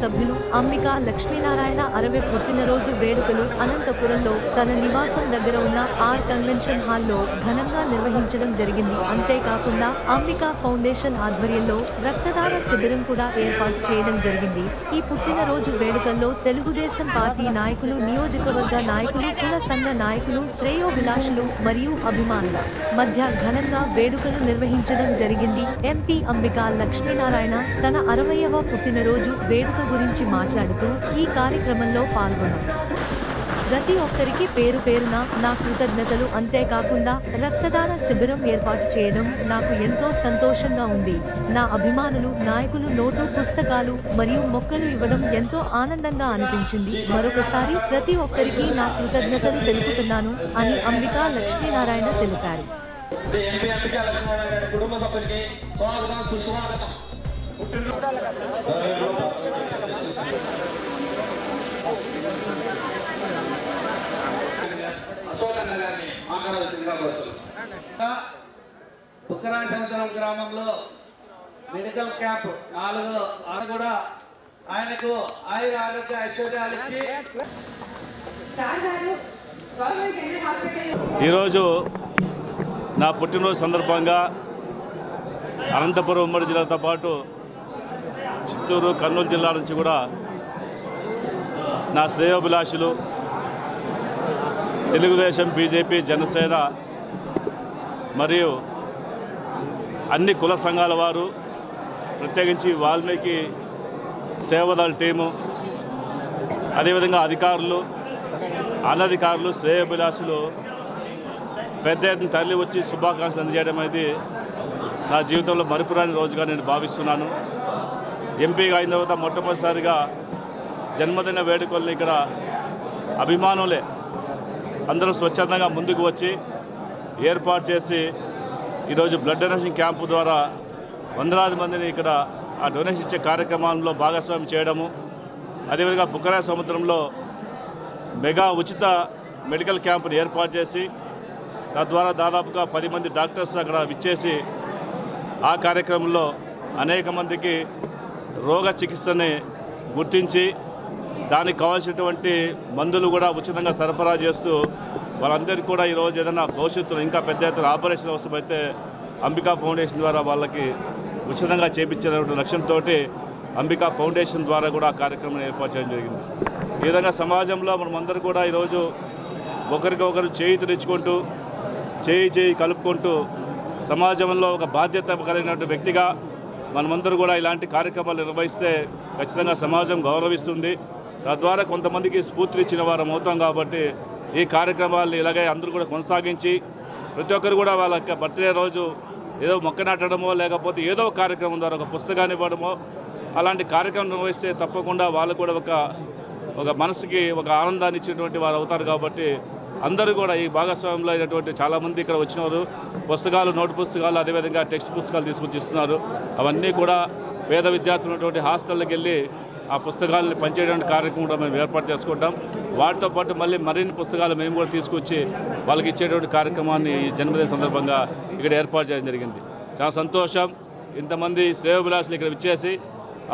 సభ్యులు అంబికా లక్ష్మీనారాయణ 60 పుట్టినరోజు వేడుకలు అనంతపురంలో తన నివాసం దగ్గర ఉన్న ఆర్ కన్వెన్షన్ హాల్లో ఘనంగా నిర్వహించడం జరిగింది. అంతేకాకుండా అంబికా ఫౌండేషన్ ఆధ్వర్యంలో రక్తదాన శిబిరం కూడా ఏర్పాటు చేయడం జరిగింది. ఈ పుట్టినరోజు వేడుకల్లో తెలుగుదేశం పార్టీ నాయకులు, నియోజకవర్గ నాయకులు, కుల సంఘ నాయకులు, శ్రేయోభిలాషులు మరియు అభిమానుల మధ్య ఘనంగా వేడుకలు నిర్వహించడం జరిగింది. ఎంపీ అంబికా లక్ష్మీనారాయణ తన 60వ పుట్టినరోజు వేడుక గురించి మాట్లాడుతూ ఈ కార్యక్రమంలో పాల్గొన్నారు. ప్రతి ఒక్కరికి పేరు పేరున నా కృతజ్ఞతలు. అంతేకాకుండా రక్తదాన శిబిరం ఏర్పాటు చేయడం నాకు ఎంతో సంతోషంగా ఉంది. నా అభిమానులు, నాయకులు నోటు పుస్తకాలు మరియు మొక్కలు ఇవ్వడం ఎంతో ఆనందంగా అనిపించింది. మరొకసారి ప్రతి ఒక్కరికి నా కృతజ్ఞతలు తెలుపుతున్నాను అని అంబికా లక్ష్మీనారాయణ తెలిపారు. బుక్కరాయసముద్రం గ్రామంలో మెడికల్ క్యాంప్ 4 కూడా ఆయనకు ఆయుర ఆరోగ్య ఐశ్వర్యాలు ఇచ్చి ఈరోజు నా పుట్టినరోజు సందర్భంగా అనంతపురం ఉమ్మడి జిల్లాతో పాటు చిత్తూరు, కర్నూలు జిల్లా నుంచి కూడా నా శ్రేయోభిలాషులు తెలుగుదేశం, బీజేపీ, జనసేన మరియు అన్ని కుల సంఘాల వారు, ప్రత్యేకించి వాల్మీకి సేవదళ టీము, అదేవిధంగా అధికారులు, అనధికారులు, శ్రేయోభిలాషులు పెద్ద ఎత్తున తరలి వచ్చి శుభాకాంక్షలు అందజేయడం అనేది నా జీవితంలో మరుపురాని రోజుగా నేను భావిస్తున్నాను. ఎంపీగా అయిన తర్వాత మొట్టమొదటిసారిగా జన్మదిన వేడుకల్ని ఇక్కడ అభిమానులే అందరూ స్వచ్ఛందంగా ముందుకు వచ్చి ఏర్పాటు చేసి ఈరోజు బ్లడ్ డొనేషన్ క్యాంపు ద్వారా వందలాది మందిని ఇక్కడ ఆ డొనేషన్ ఇచ్చే కార్యక్రమంలో భాగస్వామ్యం చేయడము, అదేవిధంగా బుక్కరాయ సముద్రంలో మెగా ఉచిత మెడికల్ క్యాంపును ఏర్పాటు చేసి తద్వారా దాదాపుగా 10 మంది డాక్టర్స్ అక్కడ విచ్చేసి ఆ కార్యక్రమంలో అనేక మందికి రోగ చికిత్సని గుర్తించి దానికి కావాల్సినటువంటి మందులు కూడా ఉచితంగా సరఫరా చేస్తూ వాళ్ళందరికీ కూడా ఈరోజు ఏదైనా భవిష్యత్తులో ఇంకా పెద్ద ఎత్తున ఆపరేషన్ అవసరమైతే అంబికా ఫౌండేషన్ ద్వారా వాళ్ళకి ఉచితంగా చేపించిన లక్ష్యంతో అంబికా ఫౌండేషన్ ద్వారా కూడా ఆ కార్యక్రమం ఏర్పాటు చేయడం జరిగింది. ఈ విధంగా సమాజంలో మనమందరూ కూడా ఈరోజు ఒకరికొకరు చేయూతనిచ్చుకుంటూ చేయి కలుపుకుంటూ సమాజంలో ఒక బాధ్యత కలిగినటువంటి వ్యక్తిగా మనమందరూ కూడా ఇలాంటి కార్యక్రమాలు నిర్వహిస్తే ఖచ్చితంగా సమాజం గౌరవిస్తుంది. తద్వారా కొంతమందికి స్ఫూర్తినిచ్చిన వారం అవుతాం. కాబట్టి ఈ కార్యక్రమాలు ఇలాగే అందరూ కూడా కొనసాగించి ప్రతి ఒక్కరు కూడా వాళ్ళ బర్త్డే రోజు ఏదో మొక్క నాటడమో లేకపోతే ఏదో ఒక కార్యక్రమం ద్వారా ఒక పుస్తకాన్ని ఇవ్వడమో అలాంటి కార్యక్రమం నిర్వహిస్తే తప్పకుండా వాళ్ళు కూడా ఒక మనసుకి ఒక ఆనందాన్ని ఇచ్చినటువంటి వారు అవుతారు. కాబట్టి అందరూ కూడా ఈ భాగస్వామ్యంలో అయినటువంటి చాలామంది ఇక్కడ వచ్చినారు. పుస్తకాలు, నోటు పుస్తకాలు, అదేవిధంగా టెక్స్ట్ పుస్తకాలు తీసుకొచ్చి ఇస్తున్నారు. అవన్నీ కూడా పేద విద్యార్థులు ఉన్నటువంటి హాస్టల్కి వెళ్ళి ఆ పుస్తకాలను పంచేటువంటి కార్యక్రమం కూడా మేము ఏర్పాటు చేసుకుంటాం. వాటితో పాటు మరిన్ని పుస్తకాలు మేము కూడా తీసుకొచ్చి వాళ్ళకి ఇచ్చేటువంటి కార్యక్రమాన్ని ఈ జన్మదిన సందర్భంగా ఇక్కడ ఏర్పాటు చేయడం జరిగింది. చాలా సంతోషం. ఇంతమంది శ్రేయోభిలాషులు ఇక్కడ విచ్చేసి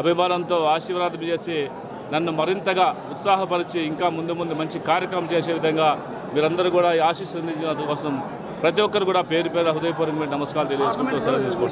అభిమానంతో ఆశీర్వాదం చేసి నన్ను మరింతగా ఉత్సాహపరిచి ఇంకా ముందు మంచి కార్యక్రమం చేసే విధంగా మీరందరూ కూడా ఆశీస్సులు అందించిన కోసం ప్రతి ఒక్కరు కూడా పేరు హృదయపూర్వకమైన నమస్కారాలు తెలియజేసుకుంటూ సెలవు తీసుకోండి.